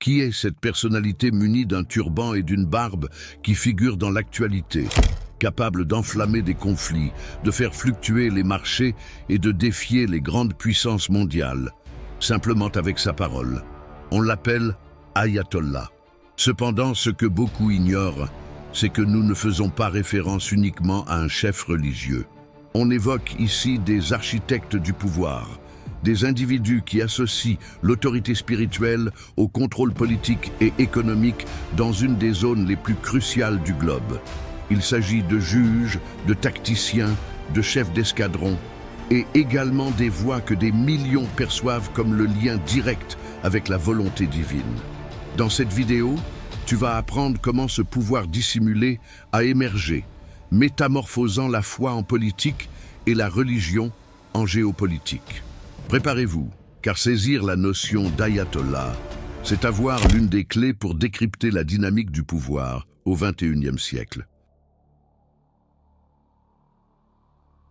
Qui est cette personnalité munie d'un turban et d'une barbe qui figure dans l'actualité, capable d'enflammer des conflits, de faire fluctuer les marchés et de défier les grandes puissances mondiales, simplement avec sa parole? On l'appelle Ayatollah. Cependant, ce que beaucoup ignorent, c'est que nous ne faisons pas référence uniquement à un chef religieux. On évoque ici des architectes du pouvoir, des individus qui associent l'autorité spirituelle au contrôle politique et économique dans une des zones les plus cruciales du globe. Il s'agit de juges, de tacticiens, de chefs d'escadron et également des voix que des millions perçoivent comme le lien direct avec la volonté divine. Dans cette vidéo, tu vas apprendre comment ce pouvoir dissimulé a émergé, métamorphosant la foi en politique et la religion en géopolitique. Préparez-vous, car saisir la notion d'ayatollah, c'est avoir l'une des clés pour décrypter la dynamique du pouvoir au XXIe siècle.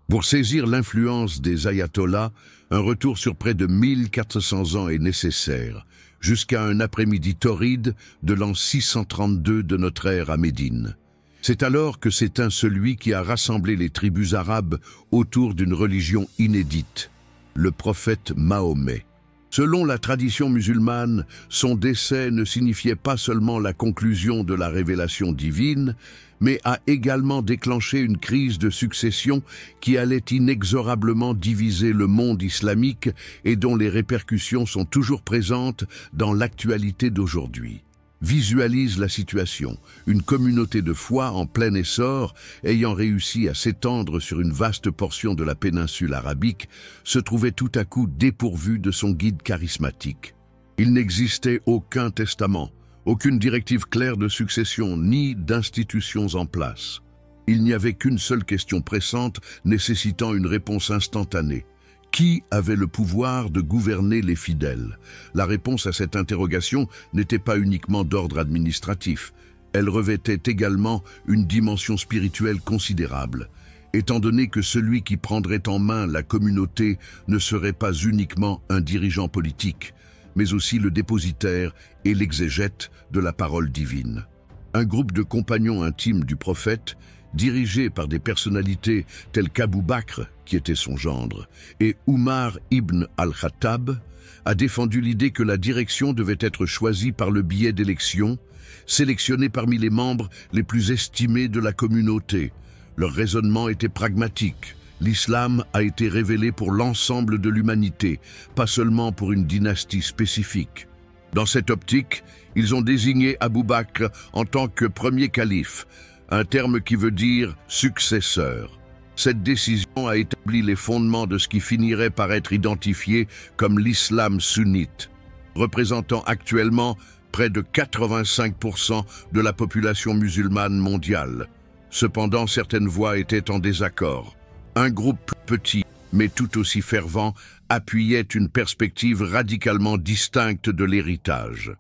Pour saisir l'influence des ayatollahs, un retour sur près de 1400 ans est nécessaire, jusqu'à un après-midi torride de l'an 632 de notre ère à Médine. C'est alors que s'éteint celui qui a rassemblé les tribus arabes autour d'une religion inédite, le prophète Mahomet. Selon la tradition musulmane, son décès ne signifiait pas seulement la conclusion de la révélation divine, mais a également déclenché une crise de succession qui allait inexorablement diviser le monde islamique et dont les répercussions sont toujours présentes dans l'actualité d'aujourd'hui. Visualise la situation, une communauté de foi en plein essor, ayant réussi à s'étendre sur une vaste portion de la péninsule arabique, se trouvait tout à coup dépourvue de son guide charismatique. Il n'existait aucun testament, aucune directive claire de succession, ni d'institutions en place. Il n'y avait qu'une seule question pressante nécessitant une réponse instantanée. Qui avait le pouvoir de gouverner les fidèles? La réponse à cette interrogation n'était pas uniquement d'ordre administratif. Elle revêtait également une dimension spirituelle considérable, étant donné que celui qui prendrait en main la communauté ne serait pas uniquement un dirigeant politique, mais aussi le dépositaire et l'exégète de la parole divine. Un groupe de compagnons intimes du prophète, dirigé par des personnalités telles qu'Abou Bakr, qui était son gendre, et Umar ibn al-Khattab, a défendu l'idée que la direction devait être choisie par le biais d'élections, sélectionnées parmi les membres les plus estimés de la communauté. Leur raisonnement était pragmatique. L'islam a été révélé pour l'ensemble de l'humanité, pas seulement pour une dynastie spécifique. Dans cette optique, ils ont désigné Abou Bakr en tant que premier calife, un terme qui veut dire « successeur ». Cette décision a établi les fondements de ce qui finirait par être identifié comme l'islam sunnite, représentant actuellement près de 85% de la population musulmane mondiale. Cependant, certaines voix étaient en désaccord. Un groupe plus petit, mais tout aussi fervent, appuyait une perspective radicalement distincte de l'héritage.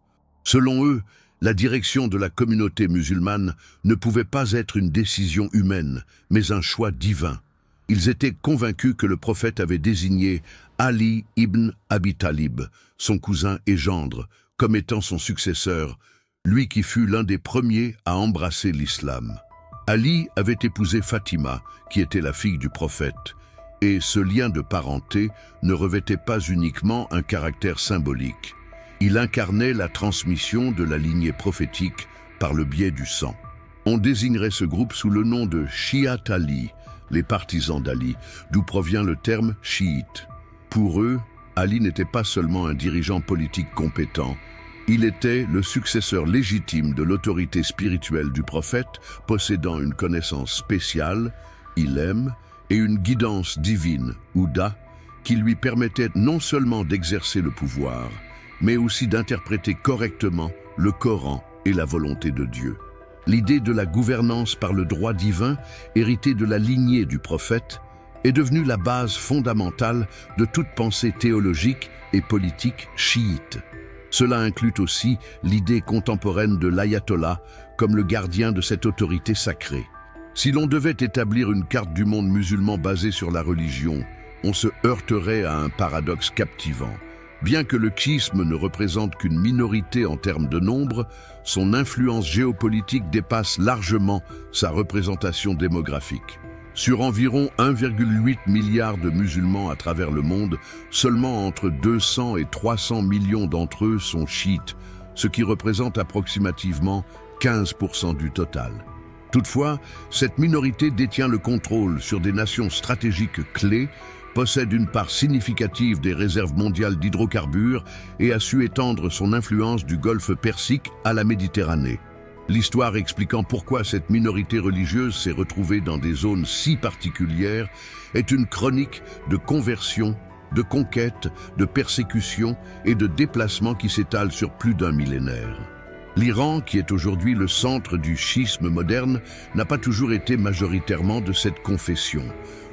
Selon eux, la direction de la communauté musulmane ne pouvait pas être une décision humaine, mais un choix divin. Ils étaient convaincus que le prophète avait désigné Ali ibn Abi Talib, son cousin et gendre, comme étant son successeur, lui qui fut l'un des premiers à embrasser l'islam. Ali avait épousé Fatima, qui était la fille du prophète, et ce lien de parenté ne revêtait pas uniquement un caractère symbolique. Il incarnait la transmission de la lignée prophétique par le biais du sang. On désignerait ce groupe sous le nom de Shi'at Ali, les partisans d'Ali, d'où provient le terme chiite. Pour eux, Ali n'était pas seulement un dirigeant politique compétent, il était le successeur légitime de l'autorité spirituelle du prophète, possédant une connaissance spéciale, ilm, et une guidance divine, Huda, qui lui permettait non seulement d'exercer le pouvoir, mais aussi d'interpréter correctement le Coran et la volonté de Dieu. L'idée de la gouvernance par le droit divin, héritée de la lignée du prophète, est devenue la base fondamentale de toute pensée théologique et politique chiite. Cela inclut aussi l'idée contemporaine de l'ayatollah comme le gardien de cette autorité sacrée. Si l'on devait établir une carte du monde musulman basée sur la religion, on se heurterait à un paradoxe captivant. Bien que le chiisme ne représente qu'une minorité en termes de nombre, son influence géopolitique dépasse largement sa représentation démographique. Sur environ 1,8 milliard de musulmans à travers le monde, seulement entre 200 et 300 millions d'entre eux sont chiites, ce qui représente approximativement 15% du total. Toutefois, cette minorité détient le contrôle sur des nations stratégiques clés, possède une part significative des réserves mondiales d'hydrocarbures et a su étendre son influence du Golfe Persique à la Méditerranée. L'histoire expliquant pourquoi cette minorité religieuse s'est retrouvée dans des zones si particulières est une chronique de conversion, de conquête, de persécution et de déplacement qui s'étale sur plus d'un millénaire. L'Iran, qui est aujourd'hui le centre du chiisme moderne, n'a pas toujours été majoritairement de cette confession.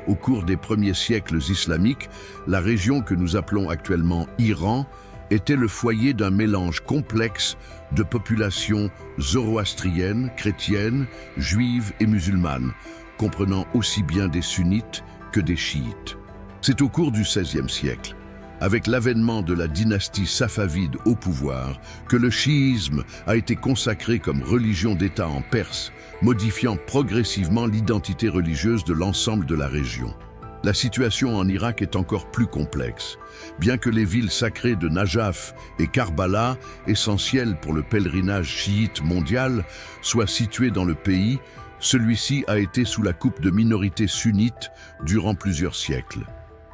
Au cours des premiers siècles islamiques, la région que nous appelons actuellement Iran était le foyer d'un mélange complexe de populations zoroastriennes, chrétiennes, juives et musulmanes, comprenant aussi bien des sunnites que des chiites. C'est au cours du XVIe siècle, avec l'avènement de la dynastie safavide au pouvoir, que le chiisme a été consacré comme religion d'État en Perse, modifiant progressivement l'identité religieuse de l'ensemble de la région. La situation en Irak est encore plus complexe. Bien que les villes sacrées de Najaf et Karbala, essentielles pour le pèlerinage chiite mondial, soient situées dans le pays, celui-ci a été sous la coupe de minorités sunnites durant plusieurs siècles.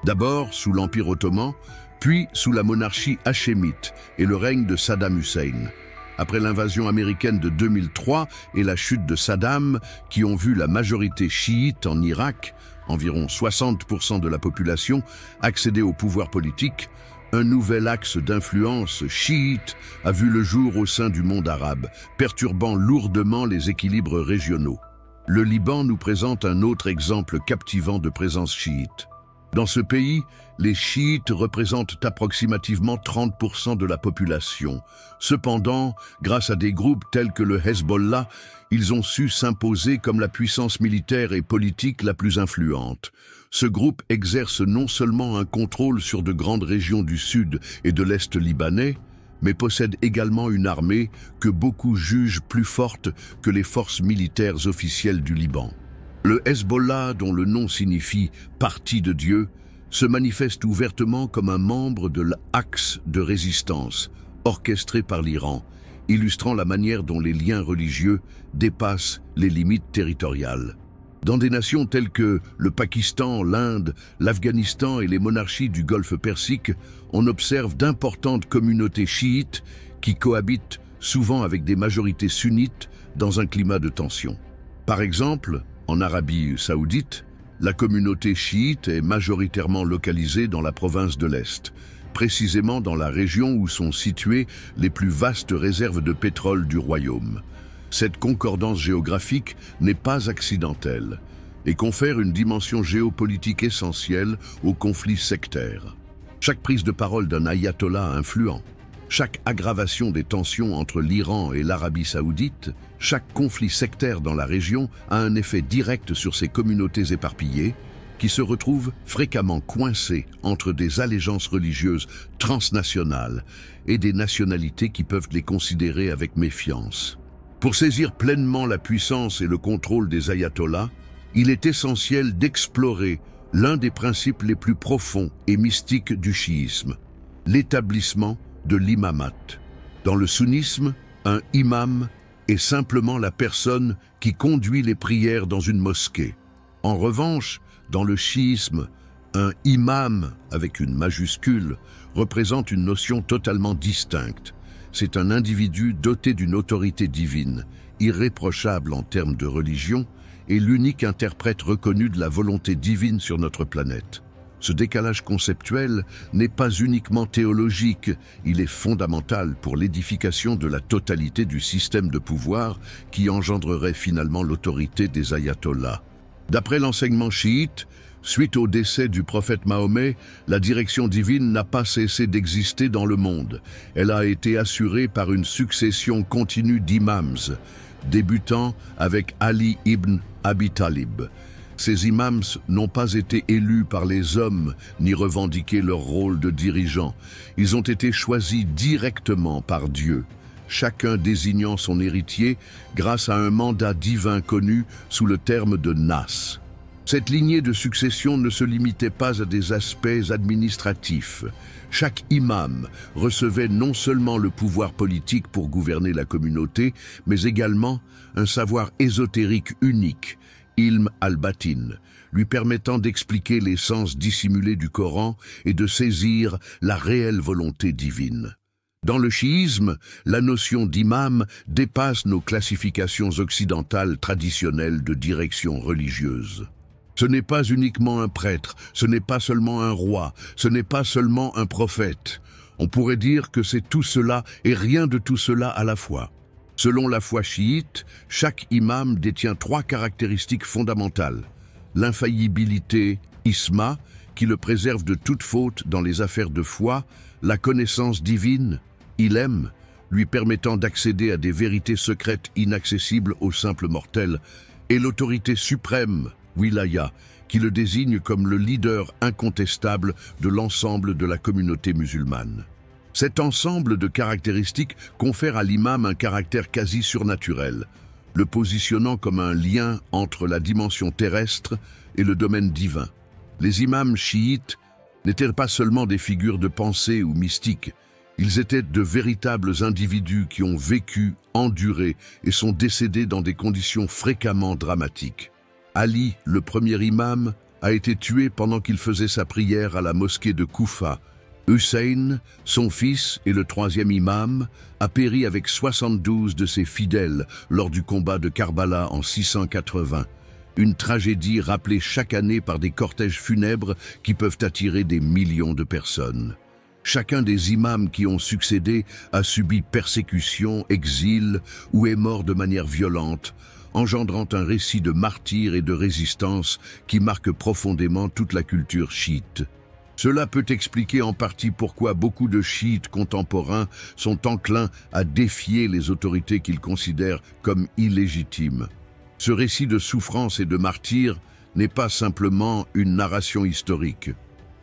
D'abord sous l'Empire ottoman, puis sous la monarchie hachémite et le règne de Saddam Hussein. Après l'invasion américaine de 2003 et la chute de Saddam, qui ont vu la majorité chiite en Irak, environ 60% de la population, accéder au pouvoir politique, un nouvel axe d'influence chiite a vu le jour au sein du monde arabe, perturbant lourdement les équilibres régionaux. Le Liban nous présente un autre exemple captivant de présence chiite. Dans ce pays, les chiites représentent approximativement 30% de la population. Cependant, grâce à des groupes tels que le Hezbollah, ils ont su s'imposer comme la puissance militaire et politique la plus influente. Ce groupe exerce non seulement un contrôle sur de grandes régions du sud et de l'est libanais, mais possède également une armée que beaucoup jugent plus forte que les forces militaires officielles du Liban. Le Hezbollah, dont le nom signifie « parti de Dieu », se manifeste ouvertement comme un membre de l'Axe de résistance, orchestré par l'Iran, illustrant la manière dont les liens religieux dépassent les limites territoriales. Dans des nations telles que le Pakistan, l'Inde, l'Afghanistan et les monarchies du Golfe Persique, on observe d'importantes communautés chiites qui cohabitent souvent avec des majorités sunnites dans un climat de tension. Par exemple, en Arabie saoudite, la communauté chiite est majoritairement localisée dans la province de l'Est, précisément dans la région où sont situées les plus vastes réserves de pétrole du royaume. Cette concordance géographique n'est pas accidentelle et confère une dimension géopolitique essentielle aux conflits sectaires. Chaque prise de parole d'un ayatollah influent, chaque aggravation des tensions entre l'Iran et l'Arabie saoudite, chaque conflit sectaire dans la région a un effet direct sur ces communautés éparpillées qui se retrouvent fréquemment coincées entre des allégeances religieuses transnationales et des nationalités qui peuvent les considérer avec méfiance. Pour saisir pleinement la puissance et le contrôle des ayatollahs, il est essentiel d'explorer l'un des principes les plus profonds et mystiques du chiisme, l'établissement de l'imamat. Dans le sunnisme, un imam est simplement la personne qui conduit les prières dans une mosquée. En revanche, dans le chiisme, un imam, avec une majuscule, représente une notion totalement distincte. C'est un individu doté d'une autorité divine, irréprochable en termes de religion, et l'unique interprète reconnu de la volonté divine sur notre planète. Ce décalage conceptuel n'est pas uniquement théologique, il est fondamental pour l'édification de la totalité du système de pouvoir qui engendrerait finalement l'autorité des ayatollahs. D'après l'enseignement chiite, suite au décès du prophète Mahomet, la direction divine n'a pas cessé d'exister dans le monde. Elle a été assurée par une succession continue d'imams, débutant avec Ali ibn Abi Talib. Ces imams n'ont pas été élus par les hommes ni revendiqué leur rôle de dirigeants. Ils ont été choisis directement par Dieu, chacun désignant son héritier grâce à un mandat divin connu sous le terme de Nas. Cette lignée de succession ne se limitait pas à des aspects administratifs. Chaque imam recevait non seulement le pouvoir politique pour gouverner la communauté, mais également un savoir ésotérique unique, Ilm al-Batin, lui permettant d'expliquer les sens dissimulés du Coran et de saisir la réelle volonté divine. Dans le chiisme, la notion d'imam dépasse nos classifications occidentales traditionnelles de direction religieuse. Ce n'est pas uniquement un prêtre, ce n'est pas seulement un roi, ce n'est pas seulement un prophète. On pourrait dire que c'est tout cela et rien de tout cela à la fois. Selon la foi chiite, chaque imam détient 3 caractéristiques fondamentales. L'infaillibilité, isma, qui le préserve de toute faute dans les affaires de foi, la connaissance divine, ilm, lui permettant d'accéder à des vérités secrètes inaccessibles aux simples mortels, et l'autorité suprême, wilaya, qui le désigne comme le leader incontestable de l'ensemble de la communauté musulmane. Cet ensemble de caractéristiques confère à l'imam un caractère quasi surnaturel, le positionnant comme un lien entre la dimension terrestre et le domaine divin. Les imams chiites n'étaient pas seulement des figures de pensée ou mystiques, ils étaient de véritables individus qui ont vécu, enduré et sont décédés dans des conditions fréquemment dramatiques. Ali, le premier imam, a été tué pendant qu'il faisait sa prière à la mosquée de Koufa. Hussein, son fils et le 3e imam, a péri avec 72 de ses fidèles lors du combat de Karbala en 680. Une tragédie rappelée chaque année par des cortèges funèbres qui peuvent attirer des millions de personnes. Chacun des imams qui ont succédé a subi persécution, exil ou est mort de manière violente, engendrant un récit de martyrs et de résistance qui marque profondément toute la culture chiite. Cela peut expliquer en partie pourquoi beaucoup de chiites contemporains sont enclins à défier les autorités qu'ils considèrent comme illégitimes. Ce récit de souffrance et de martyrs n'est pas simplement une narration historique.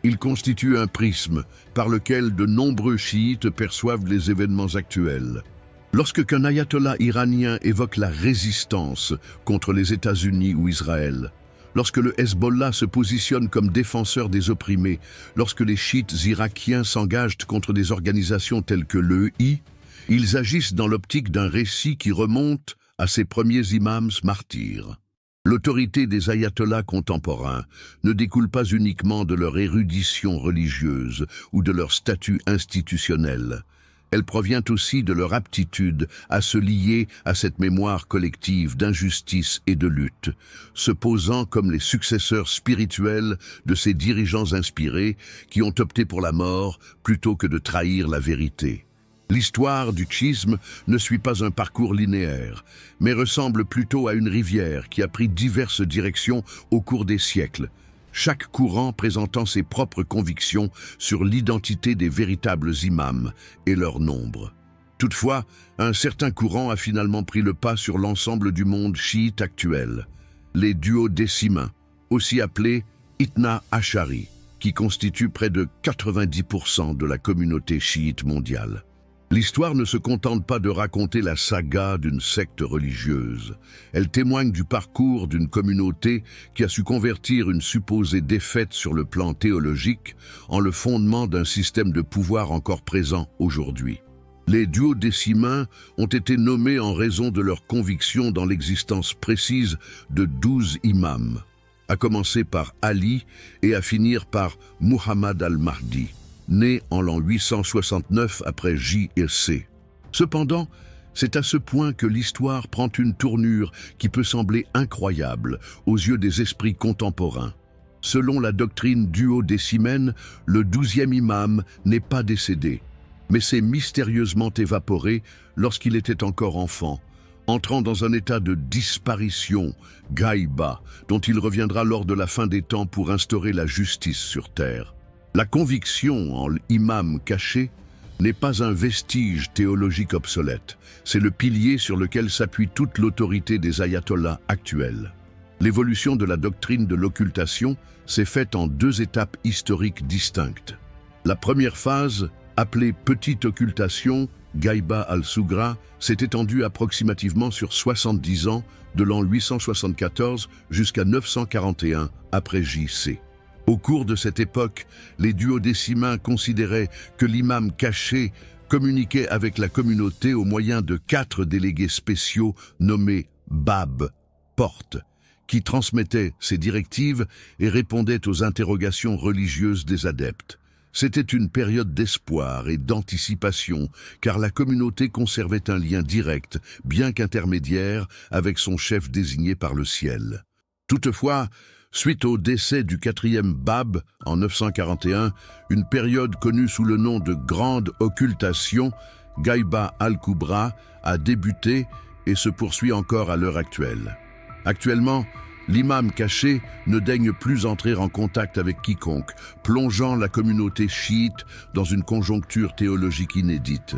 Il constitue un prisme par lequel de nombreux chiites perçoivent les événements actuels. Lorsque qu'un ayatollah iranien évoque la résistance contre les États-Unis ou Israël, lorsque le Hezbollah se positionne comme défenseur des opprimés, lorsque les chiites irakiens s'engagent contre des organisations telles que l'EI, ils agissent dans l'optique d'un récit qui remonte à ces premiers imams martyrs. L'autorité des ayatollahs contemporains ne découle pas uniquement de leur érudition religieuse ou de leur statut institutionnel. Elle provient aussi de leur aptitude à se lier à cette mémoire collective d'injustice et de lutte, se posant comme les successeurs spirituels de ces dirigeants inspirés qui ont opté pour la mort plutôt que de trahir la vérité. L'histoire du schisme ne suit pas un parcours linéaire, mais ressemble plutôt à une rivière qui a pris diverses directions au cours des siècles, chaque courant présentant ses propres convictions sur l'identité des véritables imams et leur nombre. Toutefois, un certain courant a finalement pris le pas sur l'ensemble du monde chiite actuel, les duodécimains, aussi appelés Ithna Ashari, qui constituent près de 90% de la communauté chiite mondiale. L'histoire ne se contente pas de raconter la saga d'une secte religieuse. Elle témoigne du parcours d'une communauté qui a su convertir une supposée défaite sur le plan théologique en le fondement d'un système de pouvoir encore présent aujourd'hui. Les duodécimains ont été nommés en raison de leur conviction dans l'existence précise de 12 imams, à commencer par Ali et à finir par Muhammad al-Mahdi, né en l'an 869 après J et C. Cependant, c'est à ce point que l'histoire prend une tournure qui peut sembler incroyable aux yeux des esprits contemporains. Selon la doctrine duodécimaine, le 12e imam n'est pas décédé, mais s'est mystérieusement évaporé lorsqu'il était encore enfant, entrant dans un état de disparition, gaïba, dont il reviendra lors de la fin des temps pour instaurer la justice sur terre. La conviction en l'imam caché n'est pas un vestige théologique obsolète, c'est le pilier sur lequel s'appuie toute l'autorité des ayatollahs actuels. L'évolution de la doctrine de l'occultation s'est faite en deux étapes historiques distinctes. La première phase, appelée Petite Occultation, Ghaiba al-Sughra, s'est étendue approximativement sur 70 ans, de l'an 874 jusqu'à 941 après J.C. Au cours de cette époque, les duodécimains considéraient que l'imam caché communiquait avec la communauté au moyen de 4 délégués spéciaux nommés Bab, porte, qui transmettaient ses directives et répondaient aux interrogations religieuses des adeptes. C'était une période d'espoir et d'anticipation, car la communauté conservait un lien direct, bien qu'intermédiaire, avec son chef désigné par le ciel. Toutefois, suite au décès du 4e Bab en 941, une période connue sous le nom de Grande Occultation, Ghaiba al-Kubra, a débuté et se poursuit encore à l'heure actuelle. Actuellement, l'imam caché ne daigne plus entrer en contact avec quiconque, plongeant la communauté chiite dans une conjoncture théologique inédite.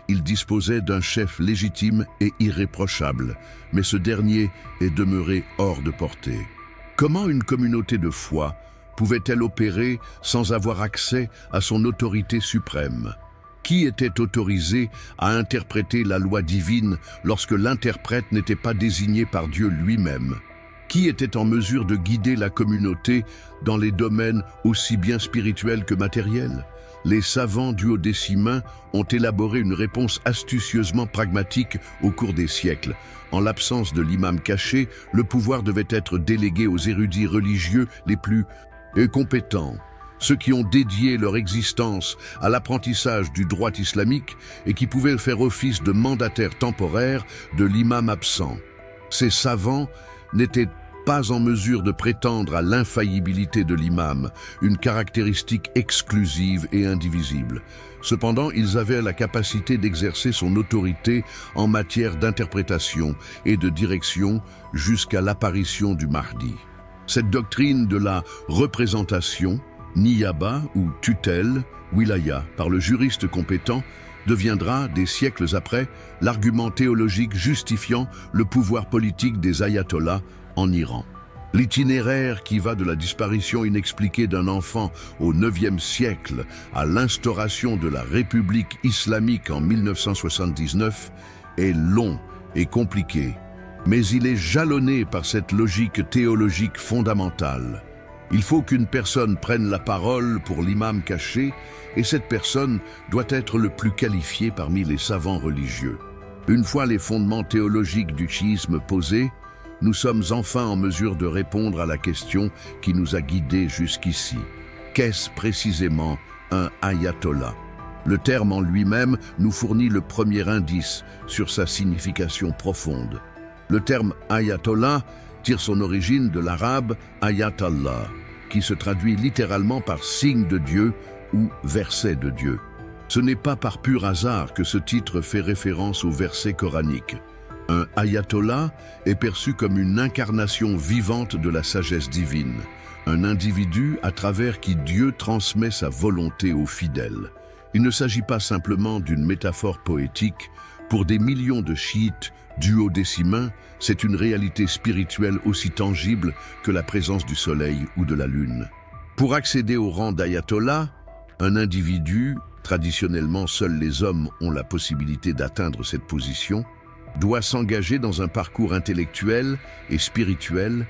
Il disposait d'un chef légitime et irréprochable, mais ce dernier est demeuré hors de portée. Comment une communauté de foi pouvait-elle opérer sans avoir accès à son autorité suprême? Qui était autorisé à interpréter la loi divine lorsque l'interprète n'était pas désigné par Dieu lui-même? Qui était en mesure de guider la communauté dans les domaines aussi bien spirituels que matériels? Les savants duodécimains ont élaboré une réponse astucieusement pragmatique au cours des siècles. En l'absence de l'imam caché, le pouvoir devait être délégué aux érudits religieux les plus compétents, ceux qui ont dédié leur existence à l'apprentissage du droit islamique et qui pouvaient faire office de mandataires temporaires de l'imam absent. Ces savants n'étaient pas en mesure de prétendre à l'infaillibilité de l'imam, une caractéristique exclusive et indivisible. Cependant, ils avaient la capacité d'exercer son autorité en matière d'interprétation et de direction jusqu'à l'apparition du Mahdi. Cette doctrine de la représentation, niyaba ou tutelle, wilaya, par le juriste compétent, deviendra, des siècles après, l'argument théologique justifiant le pouvoir politique des ayatollahs en Iran. L'itinéraire qui va de la disparition inexpliquée d'un enfant au IXe siècle à l'instauration de la République islamique en 1979 est long et compliqué, mais il est jalonné par cette logique théologique fondamentale. Il faut qu'une personne prenne la parole pour l'imam caché, et cette personne doit être le plus qualifié parmi les savants religieux. Une fois les fondements théologiques du chiisme posés, nous sommes enfin en mesure de répondre à la question qui nous a guidés jusqu'ici. Qu'est-ce précisément un ayatollah? Le terme en lui-même nous fournit le premier indice sur sa signification profonde. Le terme ayatollah tire son origine de l'arabe ayat Allah, qui se traduit littéralement par signe de Dieu ou verset de Dieu. Ce n'est pas par pur hasard que ce titre fait référence au verset coranique. Un ayatollah est perçu comme une incarnation vivante de la sagesse divine, un individu à travers qui Dieu transmet sa volonté aux fidèles. Il ne s'agit pas simplement d'une métaphore poétique. Pour des millions de chiites duodécimains, c'est une réalité spirituelle aussi tangible que la présence du soleil ou de la lune. Pour accéder au rang d'ayatollah, un individu, traditionnellement seuls les hommes ont la possibilité d'atteindre cette position, doit s'engager dans un parcours intellectuel et spirituel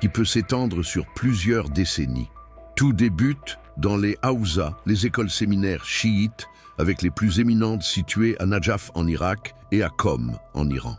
qui peut s'étendre sur plusieurs décennies. Tout débute dans les Hawza, les écoles séminaires chiites, avec les plus éminentes situées à Najaf en Irak et à Qom en Iran.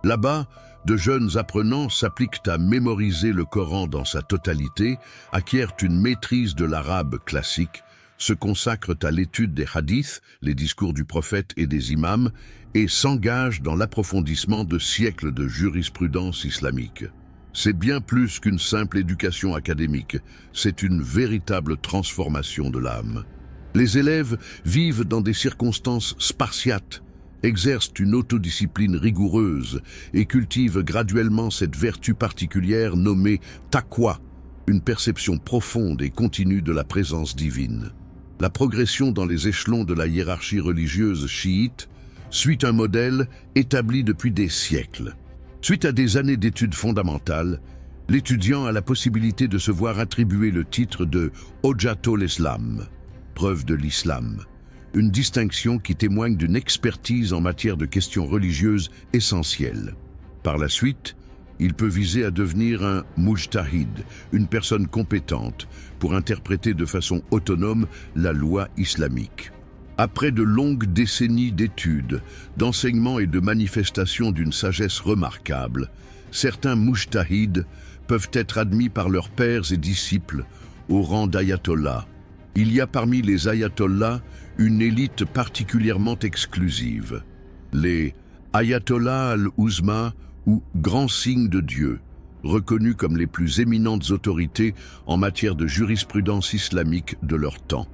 Là-bas, de jeunes apprenants s'appliquent à mémoriser le Coran dans sa totalité, acquièrent une maîtrise de l'arabe classique, se consacrent à l'étude des hadiths, les discours du prophète et des imams, et s'engagent dans l'approfondissement de siècles de jurisprudence islamique. C'est bien plus qu'une simple éducation académique, c'est une véritable transformation de l'âme. Les élèves vivent dans des circonstances spartiates, exercent une autodiscipline rigoureuse et cultivent graduellement cette vertu particulière nommée taqwa, une perception profonde et continue de la présence divine. La progression dans les échelons de la hiérarchie religieuse chiite suit un modèle établi depuis des siècles. Suite à des années d'études fondamentales, L'étudiant a la possibilité de se voir attribuer le titre de Hojjatul Islam, preuve de l'islam, une distinction qui témoigne d'une expertise en matière de questions religieuses essentielles. Par la suite, il peut viser à devenir un mujtahid, une personne compétente, pour interpréter de façon autonome la loi islamique. Après de longues décennies d'études, d'enseignements et de manifestations d'une sagesse remarquable, certains mujtahids peuvent être admis par leurs pairs et disciples au rang d'ayatollah. Il y a parmi les ayatollahs une élite particulièrement exclusive, les ayatollahs al-Uzma ou grands signes de Dieu, reconnus comme les plus éminentes autorités en matière de jurisprudence islamique de leur temps.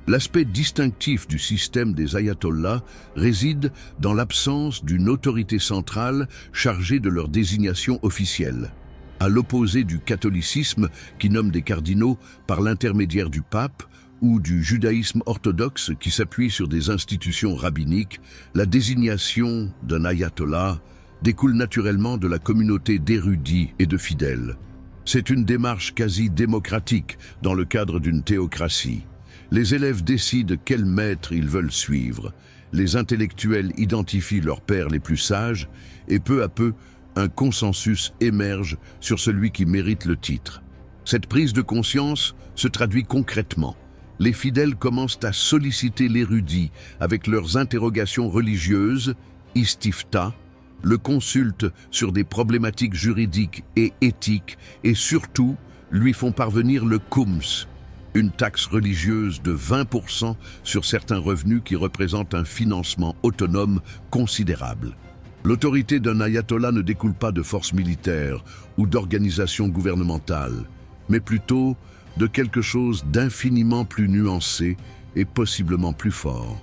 L'aspect distinctif du système des ayatollahs réside dans l'absence d'une autorité centrale chargée de leur désignation officielle. À l'opposé du catholicisme qui nomme des cardinaux par l'intermédiaire du pape ou du judaïsme orthodoxe qui s'appuie sur des institutions rabbiniques, la désignation d'un ayatollah découle naturellement de la communauté d'érudits et de fidèles. C'est une démarche quasi démocratique dans le cadre d'une théocratie. Les élèves décident quel maître ils veulent suivre. Les intellectuels identifient leurs pairs les plus sages et peu à peu, un consensus émerge sur celui qui mérite le titre. Cette prise de conscience se traduit concrètement. Les fidèles commencent à solliciter l'érudit avec leurs interrogations religieuses, istifta, le consultent sur des problématiques juridiques et éthiques et surtout lui font parvenir le khums, une taxe religieuse de 20% sur certains revenus qui représente un financement autonome considérable. L'autorité d'un ayatollah ne découle pas de forces militaires ou d'organisations gouvernementales, mais plutôt de quelque chose d'infiniment plus nuancé et possiblement plus fort.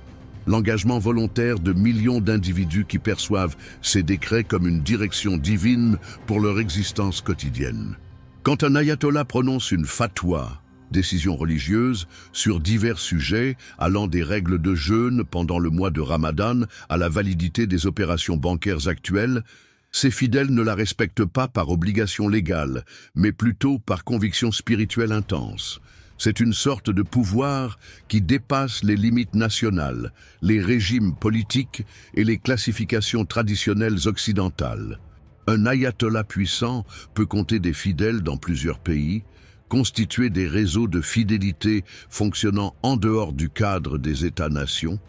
L'engagement volontaire de millions d'individus qui perçoivent ces décrets comme une direction divine pour leur existence quotidienne. Quand un ayatollah prononce une fatwa, décision religieuse, sur divers sujets, allant des règles de jeûne pendant le mois de Ramadan à la validité des opérations bancaires actuelles, ses fidèles ne la respectent pas par obligation légale, mais plutôt par conviction spirituelle intense. C'est une sorte de pouvoir qui dépasse les limites nationales, les régimes politiques et les classifications traditionnelles occidentales. Un ayatollah puissant peut compter des fidèles dans plusieurs pays, constituer des réseaux de fidélité fonctionnant en dehors du cadre des États-nations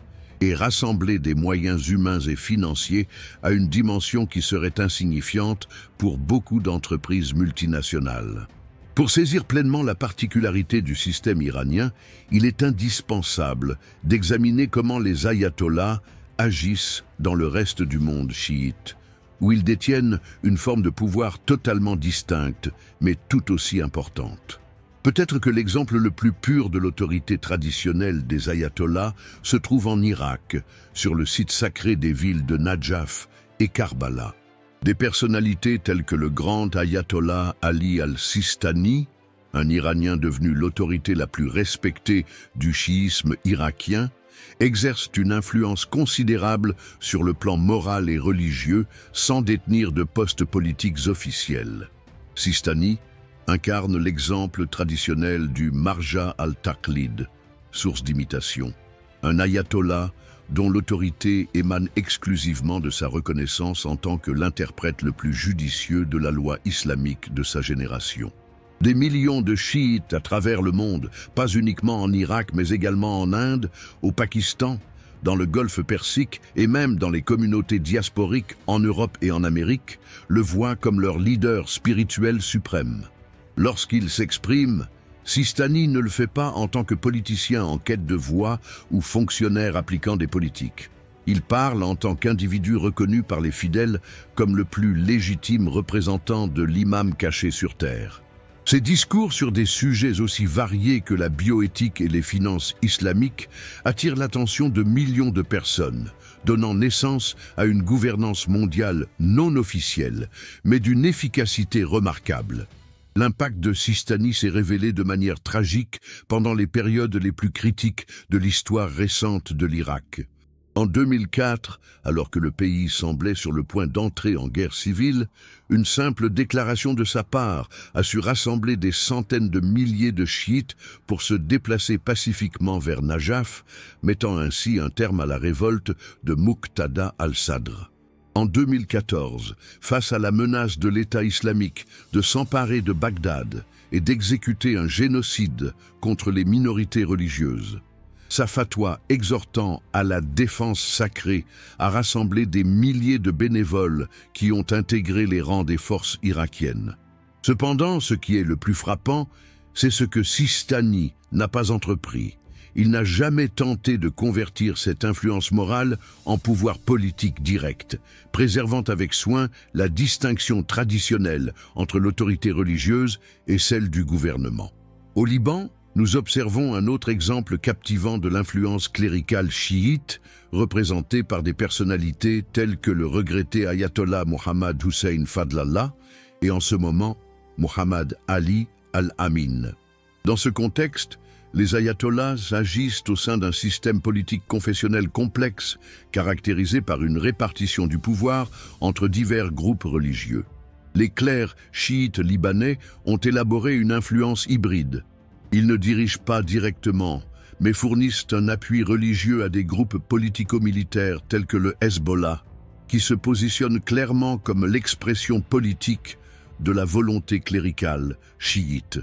et rassembler des moyens humains et financiers à une dimension qui serait insignifiante pour beaucoup d'entreprises multinationales. Pour saisir pleinement la particularité du système iranien, il est indispensable d'examiner comment les ayatollahs agissent dans le reste du monde chiite, où ils détiennent une forme de pouvoir totalement distincte, mais tout aussi importante. Peut-être que l'exemple le plus pur de l'autorité traditionnelle des ayatollahs se trouve en Irak, sur le site sacré des villes de Najaf et Karbala. Des personnalités telles que le grand ayatollah Ali al-Sistani, un Iranien devenu l'autorité la plus respectée du chiisme irakien, exercent une influence considérable sur le plan moral et religieux sans détenir de postes politiques officiels. Sistani incarne l'exemple traditionnel du marja al-taqlid, source d'imitation, un ayatollah dont l'autorité émane exclusivement de sa reconnaissance en tant que l'interprète le plus judicieux de la loi islamique de sa génération. Des millions de chiites à travers le monde, pas uniquement en Irak mais également en Inde, au Pakistan, dans le Golfe Persique et même dans les communautés diasporiques en Europe et en Amérique, le voient comme leur leader spirituel suprême. Lorsqu'il s'exprime, Sistani ne le fait pas en tant que politicien en quête de voix ou fonctionnaire appliquant des politiques. Il parle en tant qu'individu reconnu par les fidèles comme le plus légitime représentant de l'imam caché sur terre. Ses discours sur des sujets aussi variés que la bioéthique et les finances islamiques attirent l'attention de millions de personnes, donnant naissance à une gouvernance mondiale non officielle, mais d'une efficacité remarquable. L'impact de Sistani s'est révélé de manière tragique pendant les périodes les plus critiques de l'histoire récente de l'Irak. En 2004, alors que le pays semblait sur le point d'entrer en guerre civile, une simple déclaration de sa part a su rassembler des centaines de milliers de chiites pour se déplacer pacifiquement vers Najaf, mettant ainsi un terme à la révolte de Muqtada al-Sadr. En 2014, face à la menace de l'État islamique de s'emparer de Bagdad et d'exécuter un génocide contre les minorités religieuses, sa fatwa exhortant à la défense sacrée a rassemblé des milliers de bénévoles qui ont intégré les rangs des forces irakiennes. Cependant, ce qui est le plus frappant, c'est ce que Sistani n'a pas entrepris. Il n'a jamais tenté de convertir cette influence morale en pouvoir politique direct, préservant avec soin la distinction traditionnelle entre l'autorité religieuse et celle du gouvernement. Au Liban, nous observons un autre exemple captivant de l'influence cléricale chiite, représentée par des personnalités telles que le regretté ayatollah Mohammad Hussein Fadlallah et en ce moment Mohammad Ali al-Amin. Dans ce contexte, les ayatollahs agissent au sein d'un système politique confessionnel complexe, caractérisé par une répartition du pouvoir entre divers groupes religieux. Les clercs chiites libanais ont élaboré une influence hybride. Ils ne dirigent pas directement, mais fournissent un appui religieux à des groupes politico-militaires tels que le Hezbollah, qui se positionnent clairement comme l'expression politique de la volonté cléricale chiite.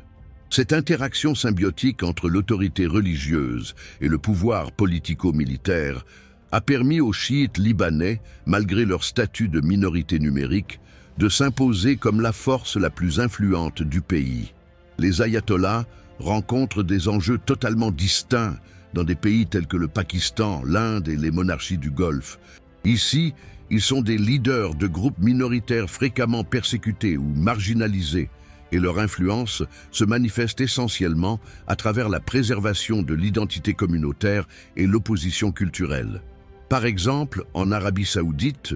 Cette interaction symbiotique entre l'autorité religieuse et le pouvoir politico-militaire a permis aux chiites libanais, malgré leur statut de minorité numérique, de s'imposer comme la force la plus influente du pays. Les ayatollahs rencontrent des enjeux totalement distincts dans des pays tels que le Pakistan, l'Inde et les monarchies du Golfe. Ici, ils sont des leaders de groupes minoritaires fréquemment persécutés ou marginalisés, et leur influence se manifeste essentiellement à travers la préservation de l'identité communautaire et l'opposition culturelle. Par exemple, en Arabie saoudite,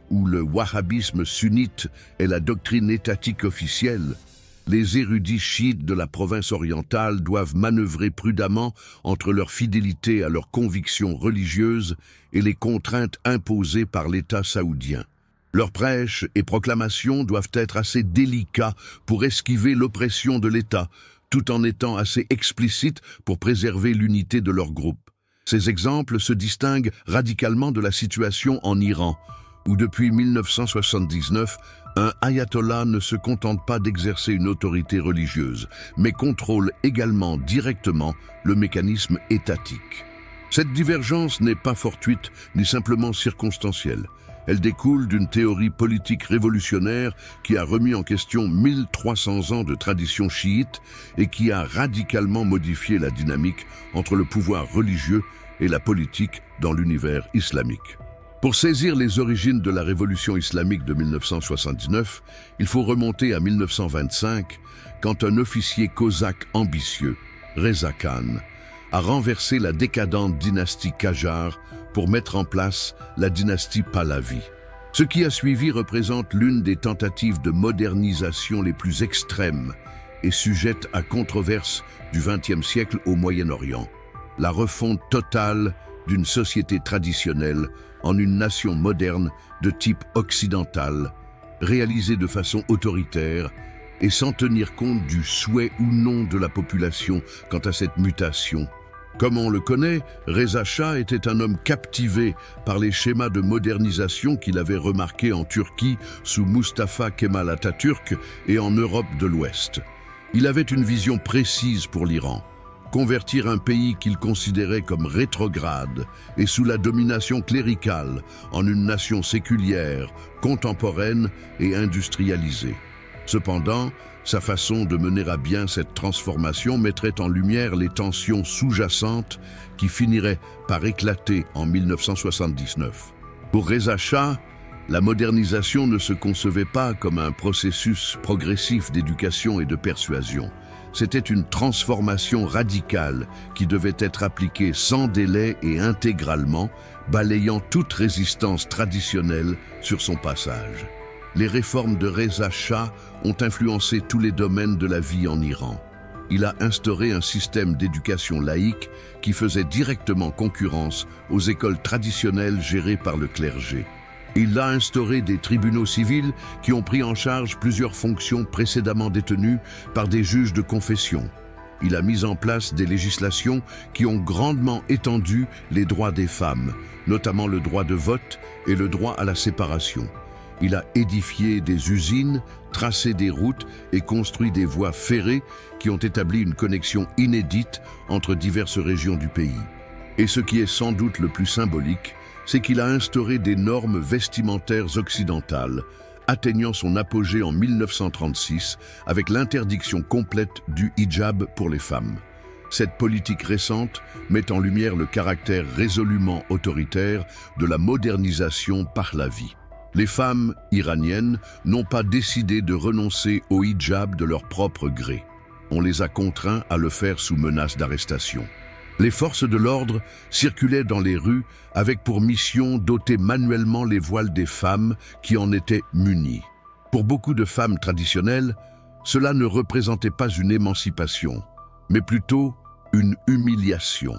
où le wahhabisme sunnite est la doctrine étatique officielle, les érudits chiites de la province orientale doivent manœuvrer prudemment entre leur fidélité à leurs convictions religieuses et les contraintes imposées par l'État saoudien. Leurs prêches et proclamations doivent être assez délicats pour esquiver l'oppression de l'État, tout en étant assez explicites pour préserver l'unité de leur groupe. Ces exemples se distinguent radicalement de la situation en Iran, où depuis 1979, un ayatollah ne se contente pas d'exercer une autorité religieuse, mais contrôle également directement le mécanisme étatique. Cette divergence n'est pas fortuite ni simplement circonstancielle. Elle découle d'une théorie politique révolutionnaire qui a remis en question 1300 ans de tradition chiite et qui a radicalement modifié la dynamique entre le pouvoir religieux et la politique dans l'univers islamique. Pour saisir les origines de la révolution islamique de 1979, il faut remonter à 1925, quand un officier cosaque ambitieux, Reza Khan, a renversé la décadente dynastie Qajar pour mettre en place la dynastie Pahlavi. Ce qui a suivi représente l'une des tentatives de modernisation les plus extrêmes et sujette à controverse du XXe siècle au Moyen-Orient. La refonte totale d'une société traditionnelle en une nation moderne de type occidental, réalisée de façon autoritaire et sans tenir compte du souhait ou non de la population quant à cette mutation. Comme on le connaît, Reza Shah était un homme captivé par les schémas de modernisation qu'il avait remarqués en Turquie sous Mustafa Kemal Atatürk et en Europe de l'Ouest. Il avait une vision précise pour l'Iran: convertir un pays qu'il considérait comme rétrograde et sous la domination cléricale en une nation séculière, contemporaine et industrialisée. Cependant, sa façon de mener à bien cette transformation mettrait en lumière les tensions sous-jacentes qui finiraient par éclater en 1979. Pour Reza Shah, la modernisation ne se concevait pas comme un processus progressif d'éducation et de persuasion. C'était une transformation radicale qui devait être appliquée sans délai et intégralement, balayant toute résistance traditionnelle sur son passage. Les réformes de Reza Shah ont influencé tous les domaines de la vie en Iran. il a instauré un système d'éducation laïque qui faisait directement concurrence aux écoles traditionnelles gérées par le clergé. Il a instauré des tribunaux civils qui ont pris en charge plusieurs fonctions précédemment détenues par des juges de confession. Il a mis en place des législations qui ont grandement étendu les droits des femmes, notamment le droit de vote et le droit à la séparation. Il a édifié des usines, tracé des routes et construit des voies ferrées qui ont établi une connexion inédite entre diverses régions du pays. Et ce qui est sans doute le plus symbolique, c'est qu'il a instauré des normes vestimentaires occidentales, atteignant son apogée en 1936 avec l'interdiction complète du hijab pour les femmes. Cette politique récente met en lumière le caractère résolument autoritaire de la modernisation par la vie. Les femmes iraniennes n'ont pas décidé de renoncer au hijab de leur propre gré. On les a contraints à le faire sous menace d'arrestation. Les forces de l'ordre circulaient dans les rues avec pour mission d'ôter manuellement les voiles des femmes qui en étaient munies. Pour beaucoup de femmes traditionnelles, cela ne représentait pas une émancipation, mais plutôt une humiliation,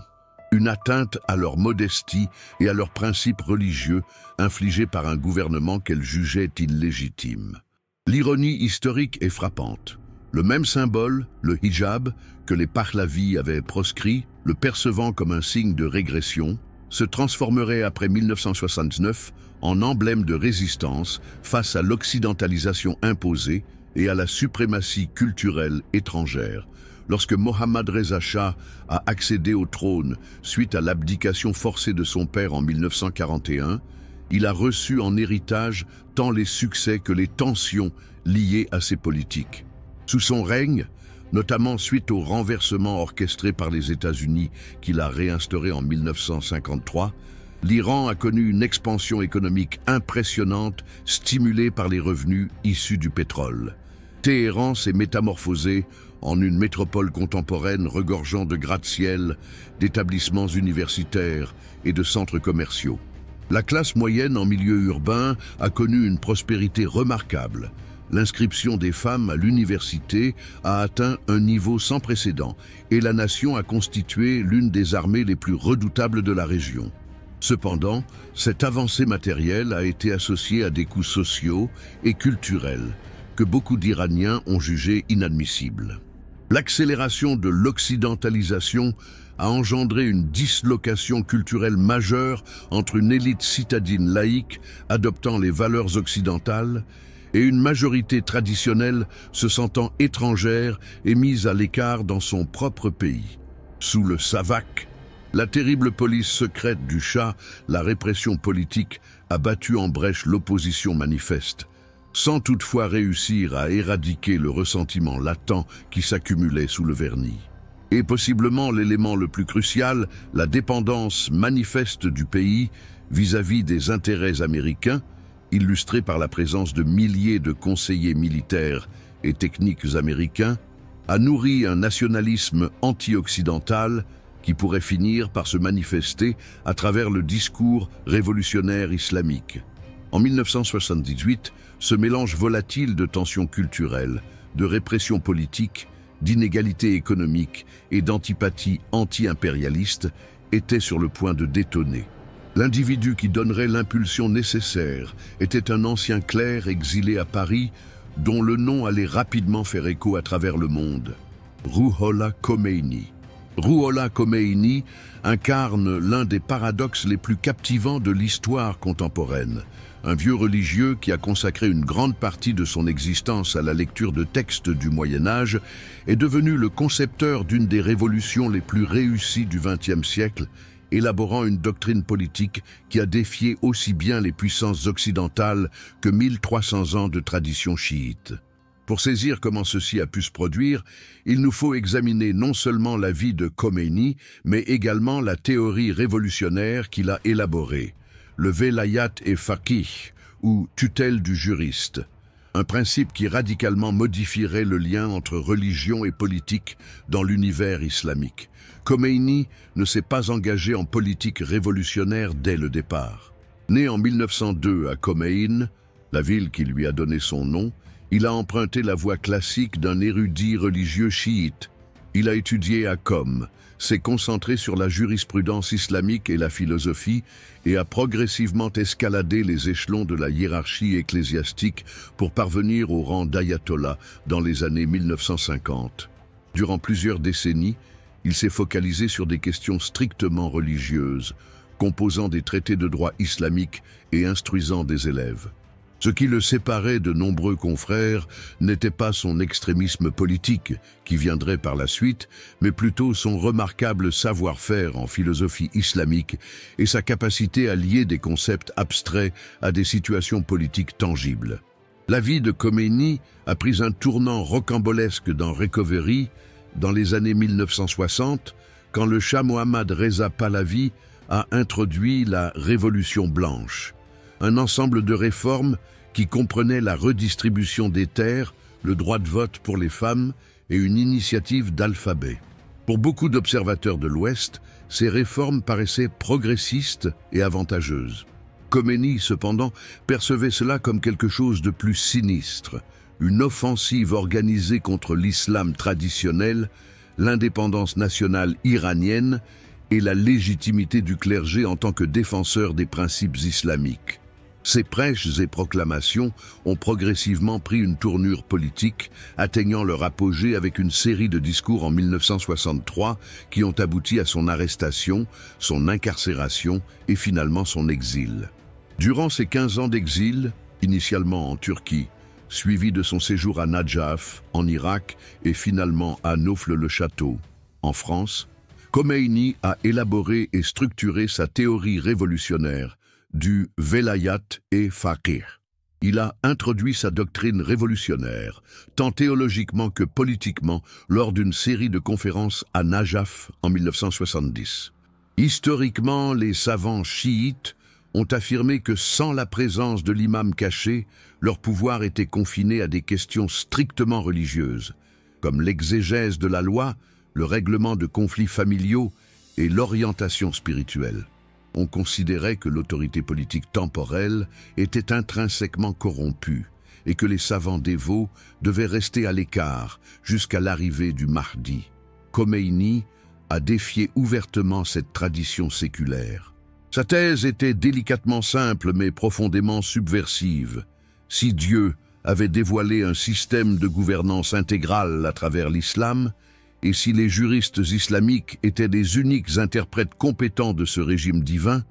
une atteinte à leur modestie et à leurs principes religieux infligés par un gouvernement qu'elles jugeaient illégitime. L'ironie historique est frappante. Le même symbole, le hijab, que les Pahlavis avaient proscrit, le percevant comme un signe de régression, se transformerait après 1969 en emblème de résistance face à l'occidentalisation imposée et à la suprématie culturelle étrangère. Lorsque Mohammad Reza Shah a accédé au trône suite à l'abdication forcée de son père en 1941, il a reçu en héritage tant les succès que les tensions liées à ses politiques. Sous son règne, notamment suite au renversement orchestré par les États-Unis qu'il a réinstauré en 1953, l'Iran a connu une expansion économique impressionnante stimulée par les revenus issus du pétrole. Téhéran s'est métamorphosé en une métropole contemporaine regorgeant de gratte-ciel, d'établissements universitaires et de centres commerciaux. La classe moyenne en milieu urbain a connu une prospérité remarquable. L'inscription des femmes à l'université a atteint un niveau sans précédent et la nation a constitué l'une des armées les plus redoutables de la région. Cependant, cette avancée matérielle a été associée à des coûts sociaux et culturels que beaucoup d'Iraniens ont jugés inadmissibles. L'accélération de l'occidentalisation a engendré une dislocation culturelle majeure entre une élite citadine laïque adoptant les valeurs occidentales et une majorité traditionnelle se sentant étrangère et mise à l'écart dans son propre pays. Sous le SAVAK, la terrible police secrète du Shah, la répression politique a battu en brèche l'opposition manifeste, sans toutefois réussir à éradiquer le ressentiment latent qui s'accumulait sous le vernis. Et possiblement l'élément le plus crucial, la dépendance manifeste du pays vis-à-vis des intérêts américains, illustrée par la présence de milliers de conseillers militaires et techniques américains, a nourri un nationalisme anti-occidental qui pourrait finir par se manifester à travers le discours révolutionnaire islamique. En 1978, ce mélange volatile de tensions culturelles, de répression politique, d'inégalités économiques et d'antipathie anti-impérialiste était sur le point de détonner. L'individu qui donnerait l'impulsion nécessaire était un ancien clerc exilé à Paris dont le nom allait rapidement faire écho à travers le monde. Rouhollah Khomeini. Rouhollah Khomeini incarne l'un des paradoxes les plus captivants de l'histoire contemporaine. Un vieux religieux qui a consacré une grande partie de son existence à la lecture de textes du Moyen-Âge est devenu le concepteur d'une des révolutions les plus réussies du XXe siècle, élaborant une doctrine politique qui a défié aussi bien les puissances occidentales que 1300 ans de tradition chiite. Pour saisir comment ceci a pu se produire, il nous faut examiner non seulement la vie de Khomeini, mais également la théorie révolutionnaire qu'il a élaborée, le Velayat et Faqih, ou tutelle du juriste, un principe qui radicalement modifierait le lien entre religion et politique dans l'univers islamique. Khomeini ne s'est pas engagé en politique révolutionnaire dès le départ. Né en 1902 à Khomein, la ville qui lui a donné son nom, il a emprunté la voie classique d'un érudit religieux chiite. Il a étudié à Qom, s'est concentré sur la jurisprudence islamique et la philosophie et a progressivement escaladé les échelons de la hiérarchie ecclésiastique pour parvenir au rang d'ayatollah dans les années 1950. Durant plusieurs décennies, il s'est focalisé sur des questions strictement religieuses, composant des traités de droit islamique et instruisant des élèves. Ce qui le séparait de nombreux confrères n'était pas son extrémisme politique, qui viendrait par la suite, mais plutôt son remarquable savoir-faire en philosophie islamique et sa capacité à lier des concepts abstraits à des situations politiques tangibles. La vie de Khomeini a pris un tournant rocambolesque dans Recovery dans les années 1960, quand le Shah Mohammad Reza Pahlavi a introduit la Révolution blanche, un ensemble de réformes qui comprenait la redistribution des terres, le droit de vote pour les femmes et une initiative d'alphabet. Pour beaucoup d'observateurs de l'Ouest, ces réformes paraissaient progressistes et avantageuses. Khomeini, cependant, percevait cela comme quelque chose de plus sinistre, une offensive organisée contre l'islam traditionnel, l'indépendance nationale iranienne et la légitimité du clergé en tant que défenseur des principes islamiques. Ces prêches et proclamations ont progressivement pris une tournure politique, atteignant leur apogée avec une série de discours en 1963 qui ont abouti à son arrestation, son incarcération et finalement son exil. Durant ces 15 ans d'exil, initialement en Turquie, suivi de son séjour à Nadjaf, en Irak, et finalement à Naufle-le-Château, en France, Khomeini a élaboré et structuré sa théorie révolutionnaire du Velayat et Faqih. Il a introduit sa doctrine révolutionnaire, tant théologiquement que politiquement, lors d'une série de conférences à Najaf en 1970. Historiquement, les savants chiites ont affirmé que sans la présence de l'imam caché, leur pouvoir était confiné à des questions strictement religieuses, comme l'exégèse de la loi, le règlement de conflits familiaux et l'orientation spirituelle. On considérait que l'autorité politique temporelle était intrinsèquement corrompue et que les savants dévots devaient rester à l'écart jusqu'à l'arrivée du Mahdi. Khomeini a défié ouvertement cette tradition séculaire. Sa thèse était délicatement simple mais profondément subversive. Si Dieu avait dévoilé un système de gouvernance intégrale à travers l'islam, et si les juristes islamiques étaient les uniques interprètes compétents de ce régime divin,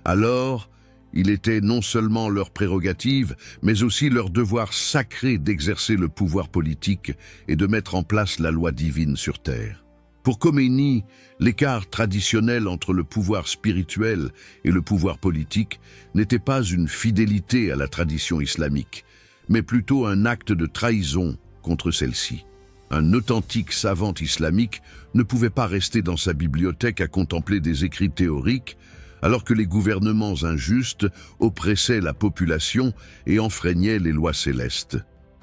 alors il était non seulement leur prérogative, mais aussi leur devoir sacré d'exercer le pouvoir politique et de mettre en place la loi divine sur terre. Pour Khomeini, l'écart traditionnel entre le pouvoir spirituel et le pouvoir politique n'était pas une fidélité à la tradition islamique, mais plutôt un acte de trahison contre celle-ci. Un authentique savant islamique ne pouvait pas rester dans sa bibliothèque à contempler des écrits théoriques, alors que les gouvernements injustes oppressaient la population et enfreignaient les lois célestes.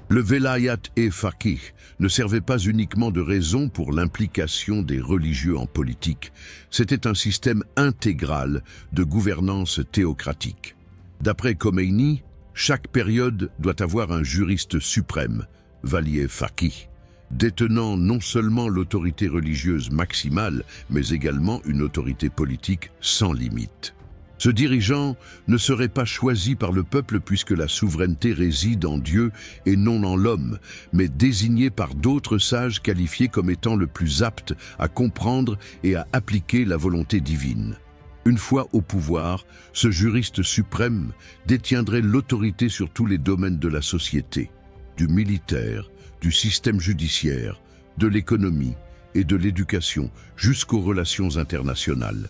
Le Velayat et Faqih ne servait pas uniquement de raison pour l'implication des religieux en politique, c'était un système intégral de gouvernance théocratique. D'après Khomeini, chaque période doit avoir un juriste suprême, Valier Faqih, détenant non seulement l'autorité religieuse maximale, mais également une autorité politique sans limite. Ce dirigeant ne serait pas choisi par le peuple puisque la souveraineté réside en Dieu et non en l'homme, mais désigné par d'autres sages qualifiés comme étant le plus apte à comprendre et à appliquer la volonté divine. Une fois au pouvoir, ce juriste suprême détiendrait l'autorité sur tous les domaines de la société, du militaire, du système judiciaire, de l'économie et de l'éducation jusqu'aux relations internationales.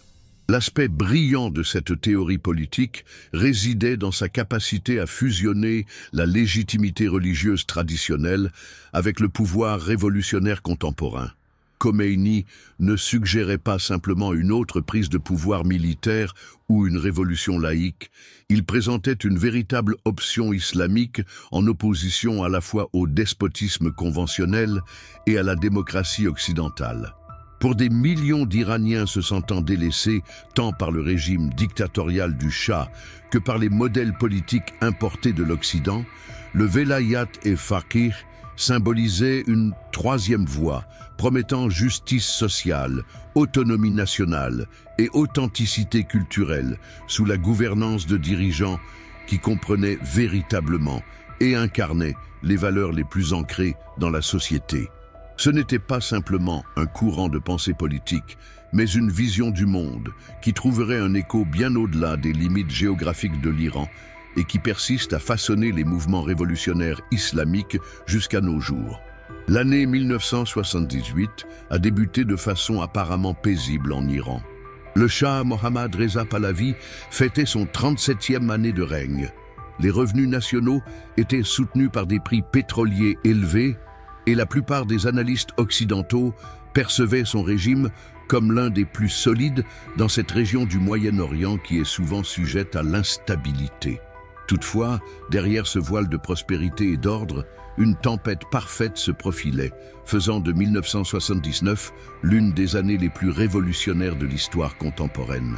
L'aspect brillant de cette théorie politique résidait dans sa capacité à fusionner la légitimité religieuse traditionnelle avec le pouvoir révolutionnaire contemporain. Khomeini ne suggérait pas simplement une autre prise de pouvoir militaire ou une révolution laïque, il présentait une véritable option islamique en opposition à la fois au despotisme conventionnel et à la démocratie occidentale. Pour des millions d'Iraniens se sentant délaissés tant par le régime dictatorial du Shah que par les modèles politiques importés de l'Occident, le Velayat et Faqih symbolisait une troisième voie, promettant justice sociale, autonomie nationale et authenticité culturelle sous la gouvernance de dirigeants qui comprenaient véritablement et incarnaient les valeurs les plus ancrées dans la société. Ce n'était pas simplement un courant de pensée politique, mais une vision du monde qui trouverait un écho bien au-delà des limites géographiques de l'Iran et qui persiste à façonner les mouvements révolutionnaires islamiques jusqu'à nos jours. L'année 1978 a débuté de façon apparemment paisible en Iran. Le Shah Mohammad Reza Pahlavi fêtait son 37e année de règne. Les revenus nationaux étaient soutenus par des prix pétroliers élevés et la plupart des analystes occidentaux percevaient son régime comme l'un des plus solides dans cette région du Moyen-Orient qui est souvent sujette à l'instabilité. Toutefois, derrière ce voile de prospérité et d'ordre, une tempête parfaite se profilait, faisant de 1979 l'une des années les plus révolutionnaires de l'histoire contemporaine.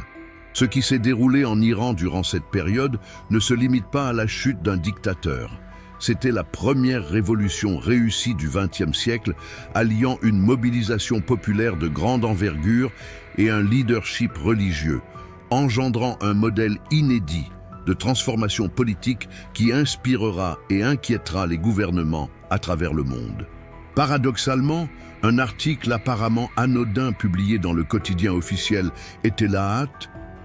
Ce qui s'est déroulé en Iran durant cette période ne se limite pas à la chute d'un dictateur. C'était la première révolution réussie du XXe siècle, alliant une mobilisation populaire de grande envergure et un leadership religieux, engendrant un modèle inédit de transformation politique qui inspirera et inquiétera les gouvernements à travers le monde. Paradoxalement, un article apparemment anodin publié dans le quotidien officiel Etela'at,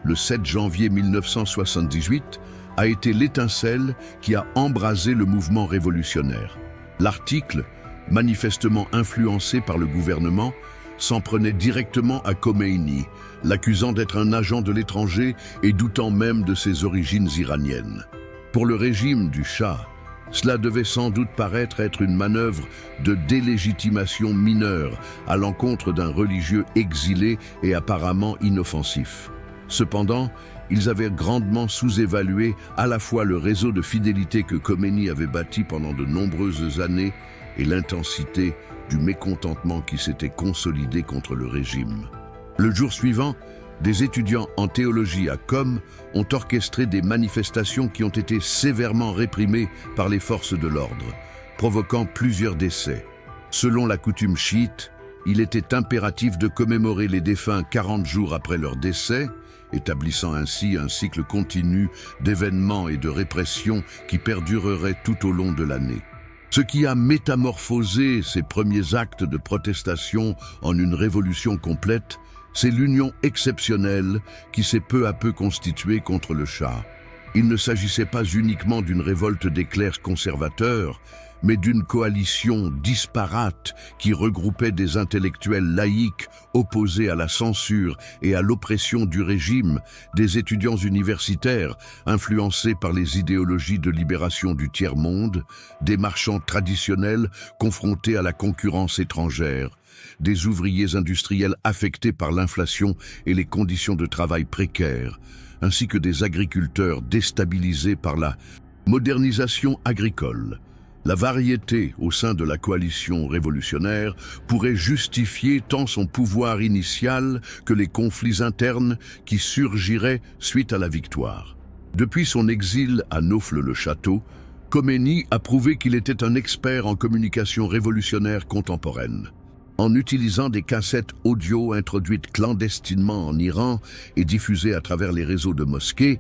le 7 janvier 1978, a été l'étincelle qui a embrasé le mouvement révolutionnaire. L'article, manifestement influencé par le gouvernement, s'en prenait directement à Khomeini, l'accusant d'être un agent de l'étranger et doutant même de ses origines iraniennes. Pour le régime du Shah, cela devait sans doute paraître être une manœuvre de délégitimation mineure à l'encontre d'un religieux exilé et apparemment inoffensif. Cependant, ils avaient grandement sous-évalué à la fois le réseau de fidélité que Khomeini avait bâti pendant de nombreuses années et l'intensité du mécontentement qui s'était consolidé contre le régime. Le jour suivant, des étudiants en théologie à Qom ont orchestré des manifestations qui ont été sévèrement réprimées par les forces de l'ordre, provoquant plusieurs décès. Selon la coutume chiite, il était impératif de commémorer les défunts 40 jours après leur décès, établissant ainsi un cycle continu d'événements et de répression qui perdurerait tout au long de l'année. Ce qui a métamorphosé ces premiers actes de protestation en une révolution complète, c'est l'union exceptionnelle qui s'est peu à peu constituée contre le Shah. Il ne s'agissait pas uniquement d'une révolte des clercs conservateurs, mais d'une coalition disparate qui regroupait des intellectuels laïcs opposés à la censure et à l'oppression du régime, des étudiants universitaires influencés par les idéologies de libération du tiers-monde, des marchands traditionnels confrontés à la concurrence étrangère, des ouvriers industriels affectés par l'inflation et les conditions de travail précaires, ainsi que des agriculteurs déstabilisés par la modernisation agricole. La variété au sein de la coalition révolutionnaire pourrait justifier tant son pouvoir initial que les conflits internes qui surgiraient suite à la victoire. Depuis son exil à Naufle-le-Château, Khomeini a prouvé qu'il était un expert en communication révolutionnaire contemporaine. En utilisant des cassettes audio introduites clandestinement en Iran et diffusées à travers les réseaux de mosquées,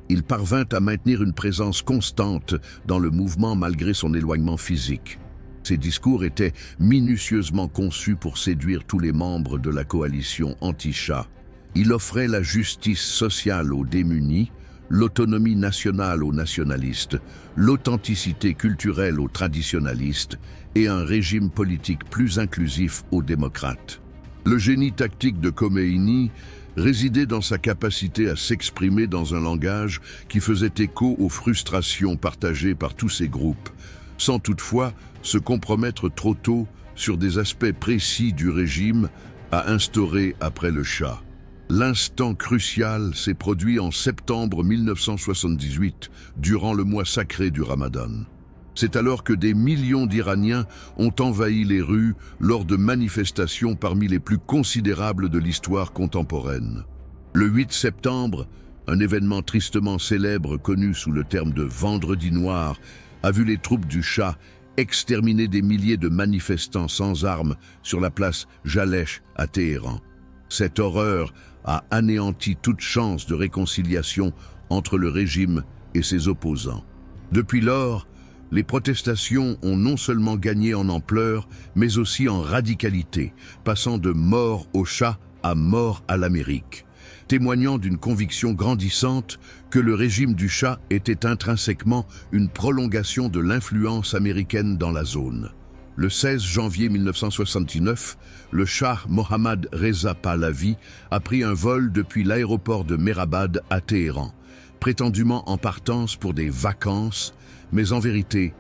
il parvint à maintenir une présence constante dans le mouvement malgré son éloignement physique. Ses discours étaient minutieusement conçus pour séduire tous les membres de la coalition anti-Shah. Il offrait la justice sociale aux démunis, l'autonomie nationale aux nationalistes, l'authenticité culturelle aux traditionalistes et un régime politique plus inclusif aux démocrates. Le génie tactique de Khomeini résidait dans sa capacité à s'exprimer dans un langage qui faisait écho aux frustrations partagées par tous ces groupes, sans toutefois se compromettre trop tôt sur des aspects précis du régime à instaurer après le Shah. L'instant crucial s'est produit en septembre 1978, durant le mois sacré du Ramadan. C'est alors que des millions d'Iraniens ont envahi les rues lors de manifestations parmi les plus considérables de l'histoire contemporaine. Le 8 septembre, un événement tristement célèbre connu sous le terme de Vendredi noir, a vu les troupes du Shah exterminé des milliers de manifestants sans armes sur la place Jalech à Téhéran. Cette horreur a anéanti toute chance de réconciliation entre le régime et ses opposants. Depuis lors, les protestations ont non seulement gagné en ampleur, mais aussi en radicalité, passant de mort au Shah à mort à l'Amérique, témoignant d'une conviction grandissante que le régime du Shah était intrinsèquement une prolongation de l'influence américaine dans la zone. Le 16 janvier 1969, le Shah Mohammad Reza Pahlavi a pris un vol depuis l'aéroport de Mehrabad à Téhéran, prétendument en partance pour des vacances, mais en vérité,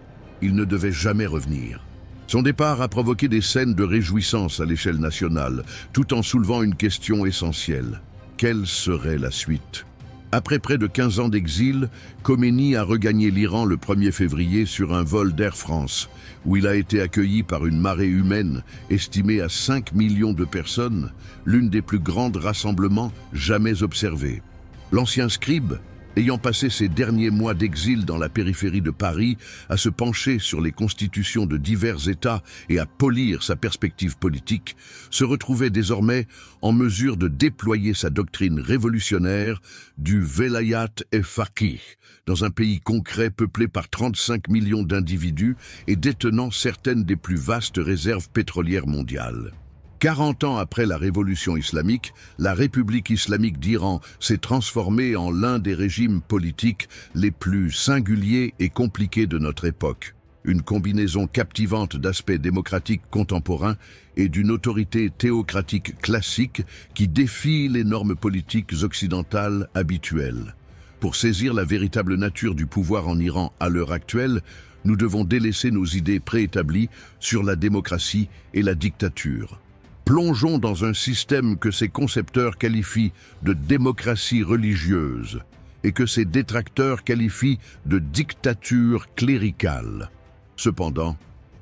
il ne devait jamais revenir. Son départ a provoqué des scènes de réjouissance à l'échelle nationale, tout en soulevant une question essentielle. Quelle serait la suite? Après près de 15 ans d'exil, Khomeini a regagné l'Iran le 1er février sur un vol d'Air France, où il a été accueilli par une marée humaine estimée à 5 millions de personnes, l'une des plus grandes rassemblements jamais observés. L'ancien scribe, ayant passé ses derniers mois d'exil dans la périphérie de Paris, à se pencher sur les constitutions de divers États et à polir sa perspective politique, se retrouvait désormais en mesure de déployer sa doctrine révolutionnaire du Velayat et Faqih, dans un pays concret peuplé par 35 millions d'individus et détenant certaines des plus vastes réserves pétrolières mondiales. 40 ans après la révolution islamique, la République islamique d'Iran s'est transformée en l'un des régimes politiques les plus singuliers et compliqués de notre époque. Une combinaison captivante d'aspects démocratiques contemporains et d'une autorité théocratique classique qui défie les normes politiques occidentales habituelles. Pour saisir la véritable nature du pouvoir en Iran à l'heure actuelle, nous devons délaisser nos idées préétablies sur la démocratie et la dictature. Plongeons dans un système que ses concepteurs qualifient de démocratie religieuse et que ses détracteurs qualifient de dictature cléricale. Cependant,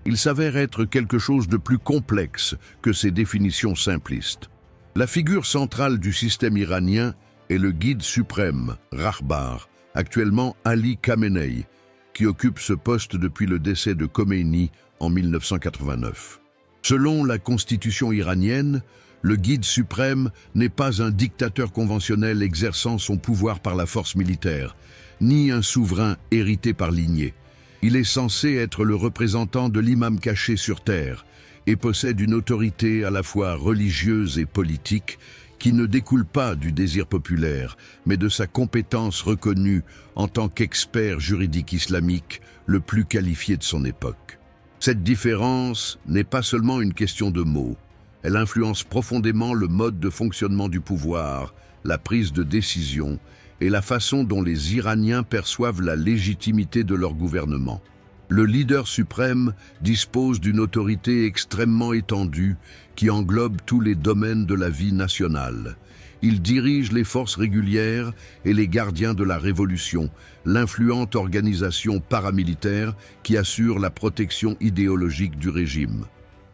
il s'avère être quelque chose de plus complexe que ces définitions simplistes. La figure centrale du système iranien est le guide suprême, Rahbar, actuellement Ali Khamenei, qui occupe ce poste depuis le décès de Khomeini en 1989. Selon la constitution iranienne, le guide suprême n'est pas un dictateur conventionnel exerçant son pouvoir par la force militaire, ni un souverain hérité par lignée. Il est censé être le représentant de l'imam caché sur terre et possède une autorité à la fois religieuse et politique qui ne découle pas du désir populaire, mais de sa compétence reconnue en tant qu'expert juridique islamique le plus qualifié de son époque. Cette différence n'est pas seulement une question de mots, elle influence profondément le mode de fonctionnement du pouvoir, la prise de décision et la façon dont les Iraniens perçoivent la légitimité de leur gouvernement. Le leader suprême dispose d'une autorité extrêmement étendue qui englobe tous les domaines de la vie nationale. Il dirige les forces régulières et les gardiens de la Révolution, l'influente organisation paramilitaire qui assure la protection idéologique du régime.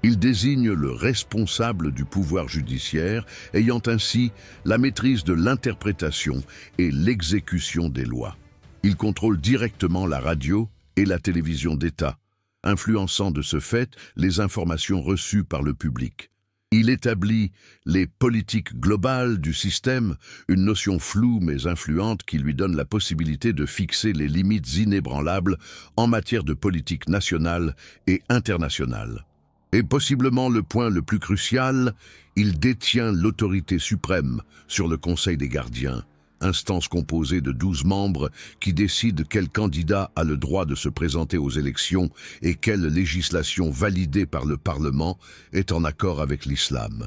Il désigne le responsable du pouvoir judiciaire, ayant ainsi la maîtrise de l'interprétation et l'exécution des lois. Il contrôle directement la radio et la télévision d'État, influençant de ce fait les informations reçues par le public. Il établit les politiques globales du système, une notion floue mais influente qui lui donne la possibilité de fixer les limites inébranlables en matière de politique nationale et internationale. Et possiblement le point le plus crucial, il détient l'autorité suprême sur le Conseil des gardiens, instance composée de 12 membres qui décident quel candidat a le droit de se présenter aux élections et quelle législation validée par le Parlement est en accord avec l'islam.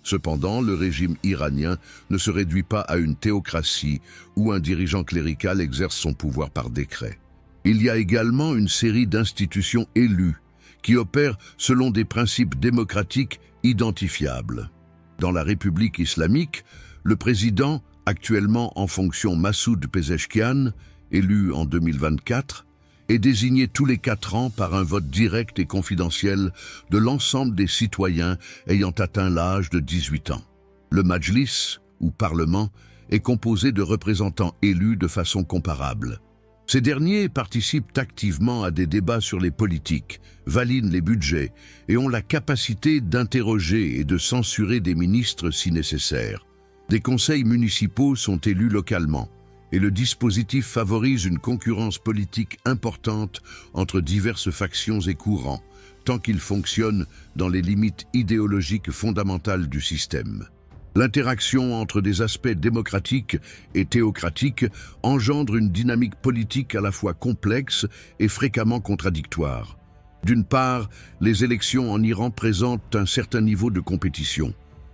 Cependant, le régime iranien ne se réduit pas à une théocratie où un dirigeant clérical exerce son pouvoir par décret. Il y a également une série d'institutions élues qui opèrent selon des principes démocratiques identifiables. Dans la République islamique, le président, actuellement en fonction Massoud Pezeshkian, élu en 2024, est désigné tous les 4 ans par un vote direct et confidentiel de l'ensemble des citoyens ayant atteint l'âge de 18 ans. Le Majlis, ou Parlement, est composé de représentants élus de façon comparable. Ces derniers participent activement à des débats sur les politiques, valident les budgets et ont la capacité d'interroger et de censurer des ministres si nécessaire. Des conseils municipaux sont élus localement et le dispositif favorise une concurrence politique importante entre diverses factions et courants, tant qu'il fonctionne dans les limites idéologiques fondamentales du système. L'interaction entre des aspects démocratiques et théocratiques engendre une dynamique politique à la fois complexe et fréquemment contradictoire. D'une part, les élections en Iran présentent un certain niveau de compétition.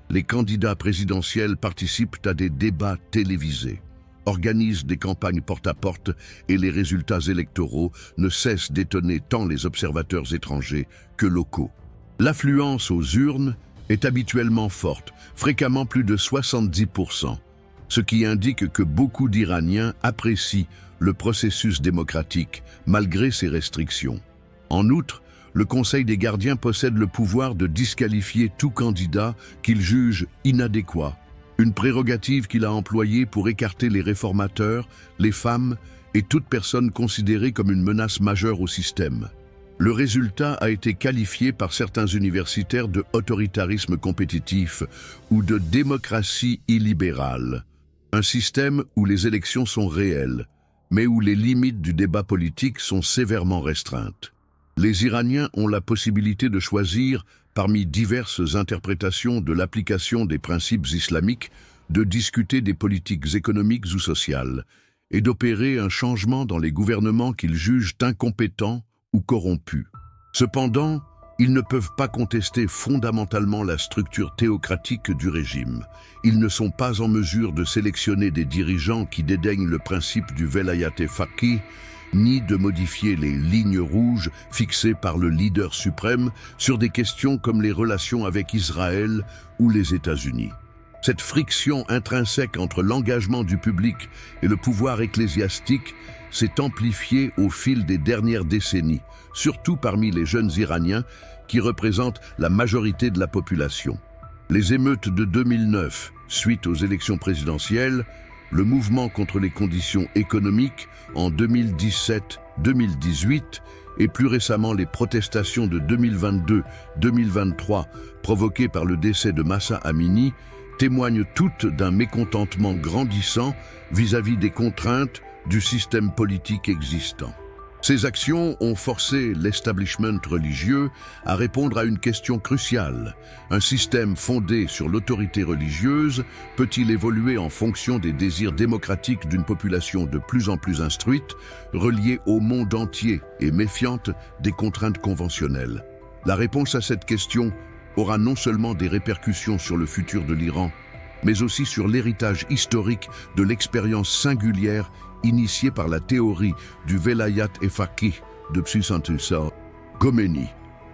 Les candidats présidentiels participent à des débats télévisés, organisent des campagnes porte-à-porte et les résultats électoraux ne cessent d'étonner tant les observateurs étrangers que locaux. L'affluence aux urnes est habituellement forte, fréquemment plus de 70%, ce qui indique que beaucoup d'Iraniens apprécient le processus démocratique malgré ses restrictions. En outre, le Conseil des gardiens possède le pouvoir de disqualifier tout candidat qu'il juge inadéquat, une prérogative qu'il a employée pour écarter les réformateurs, les femmes et toute personne considérée comme une menace majeure au système. Le résultat a été qualifié par certains universitaires de autoritarisme compétitif ou de démocratie illibérale, un système où les élections sont réelles, mais où les limites du débat politique sont sévèrement restreintes. Les Iraniens ont la possibilité de choisir, parmi diverses interprétations de l'application des principes islamiques, de discuter des politiques économiques ou sociales, et d'opérer un changement dans les gouvernements qu'ils jugent incompétents ou corrompus. Cependant, ils ne peuvent pas contester fondamentalement la structure théocratique du régime. Ils ne sont pas en mesure de sélectionner des dirigeants qui dédaignent le principe du velayat-e faqih, ni de modifier les lignes rouges fixées par le leader suprême sur des questions comme les relations avec Israël ou les États-Unis. Cette friction intrinsèque entre l'engagement du public et le pouvoir ecclésiastique s'est amplifiée au fil des dernières décennies, surtout parmi les jeunes Iraniens qui représentent la majorité de la population. Les émeutes de 2009, suite aux élections présidentielles, le mouvement contre les conditions économiques en 2017-2018 et plus récemment les protestations de 2022-2023 provoquées par le décès de Mahsa Amini témoignent toutes d'un mécontentement grandissant vis-à-vis des contraintes du système politique existant. Ces actions ont forcé l'establishment religieux à répondre à une question cruciale. Un système fondé sur l'autorité religieuse peut-il évoluer en fonction des désirs démocratiques d'une population de plus en plus instruite, reliée au monde entier et méfiante des contraintes conventionnelles? La réponse à cette question aura non seulement des répercussions sur le futur de l'Iran, mais aussi sur l'héritage historique de l'expérience singulière initiée par la théorie du velayat-e faqih de Ayatollah Khomeini.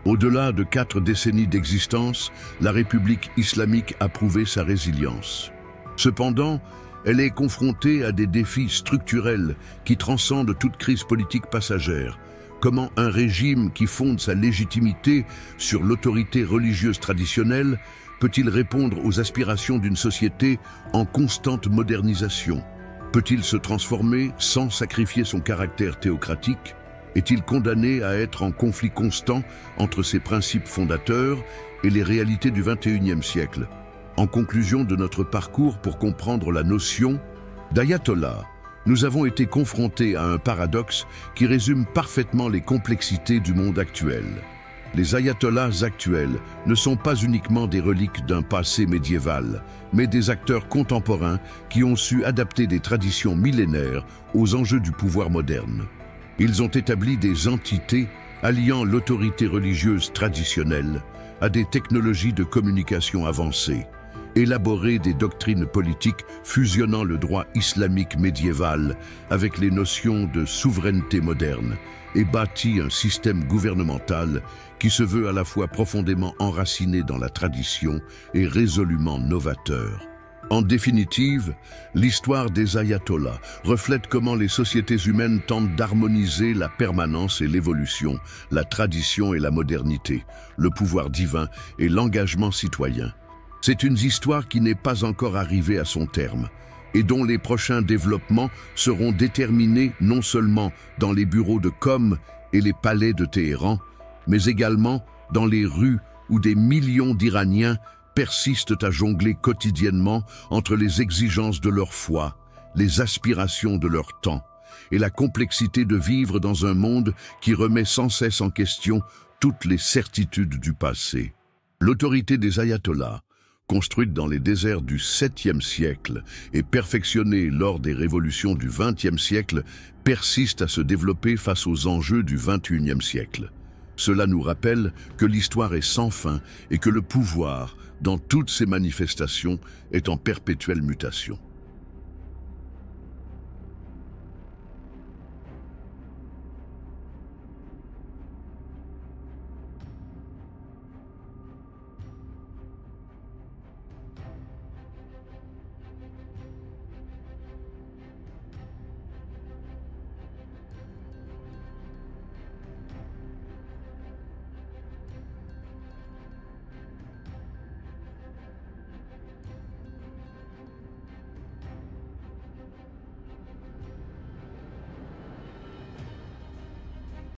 Au-delà de 4 décennies d'existence, la République islamique a prouvé sa résilience. Cependant, elle est confrontée à des défis structurels qui transcendent toute crise politique passagère. Comment un régime qui fonde sa légitimité sur l'autorité religieuse traditionnelle peut-il répondre aux aspirations d'une société en constante modernisation? Peut-il se transformer sans sacrifier son caractère théocratique? Est-il condamné à être en conflit constant entre ses principes fondateurs et les réalités du XXIe siècle? En conclusion de notre parcours pour comprendre la notion d'ayatollah, nous avons été confrontés à un paradoxe qui résume parfaitement les complexités du monde actuel. Les ayatollahs actuels ne sont pas uniquement des reliques d'un passé médiéval, mais des acteurs contemporains qui ont su adapter des traditions millénaires aux enjeux du pouvoir moderne. Ils ont établi des entités alliant l'autorité religieuse traditionnelle à des technologies de communication avancées, élaboré des doctrines politiques fusionnant le droit islamique médiéval avec les notions de souveraineté moderne et bâti un système gouvernemental qui se veut à la fois profondément enraciné dans la tradition et résolument novateur. En définitive, l'histoire des ayatollahs reflète comment les sociétés humaines tentent d'harmoniser la permanence et l'évolution, la tradition et la modernité, le pouvoir divin et l'engagement citoyen. C'est une histoire qui n'est pas encore arrivée à son terme, et dont les prochains développements seront déterminés non seulement dans les bureaux de com et les palais de Téhéran, mais également dans les rues où des millions d'Iraniens persistent à jongler quotidiennement entre les exigences de leur foi, les aspirations de leur temps et la complexité de vivre dans un monde qui remet sans cesse en question toutes les certitudes du passé. L'autorité des ayatollahs, construite dans les déserts du 7e siècle et perfectionnée lors des révolutions du 20e siècle, persiste à se développer face aux enjeux du 21e siècle. Cela nous rappelle que l'histoire est sans fin et que le pouvoir, dans toutes ses manifestations, est en perpétuelle mutation.